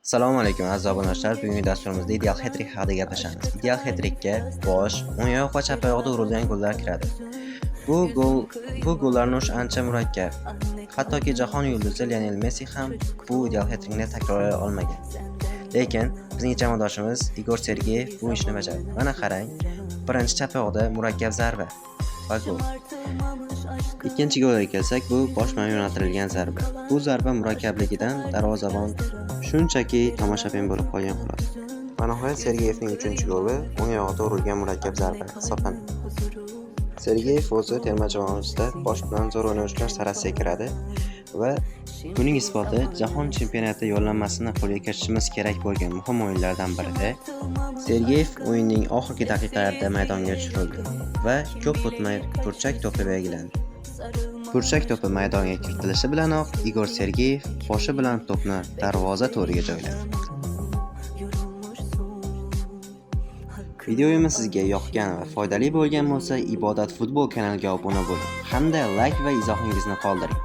Assalomu alaykum aziz obunachilar. Bugungi dasturimizda ideal hat-trick haqida gaplashamiz. Ideal hat-trickka bosh, o'ng oyoq va chap oyoqda urilgan gollar kiradi. Bu gollarni urish ancha murakkab. Hattoki jahon yulduzi Lionel Messi ham bu ideal hat-trickni takrorlay olmagan. Lekin bizning jamoadoshimiz Igor Sergeyev bu ishni bajardi. Mana qarang, birinchi chap oyoqda murakkab zarba va gol. Ikkinchi golga kelsak, bu bosh bilan yo'naltirilgan zarba. Bu zarba murakkabligidan darvozabon shunchaki tomoshabin bo'lib qolgan xolos. Va nihoyat Sergeyevning 3-goli o'ng oyoqda urilgan murakkab zarba hisoblanadi. Sergeyev o'zi terma jamoamizda bosh bilan zo'r o'ynashlar sarasiga kiradi va buning isboti jahon chempionati yo'llanmasini qo'lga kiritishimiz kerak bo'lgan muhim o'yinlardan birida Sergeyev o'yinning oxirgi daqiqalarida maydonga tushirildi va ko'p o'tmay burchak to'pi belgilandi. Burchak to'pi maydonga kiritilishi bilanoq Igor Sergeyev boshi bilan to'pni darvoza to'riga joyladi. Videoyimiz sizga yoqgan va foydali bo'lgan bo'lsa, Ibodat futbol kanaliga obuna bo'ling hamda like va izohingizni qoldiring.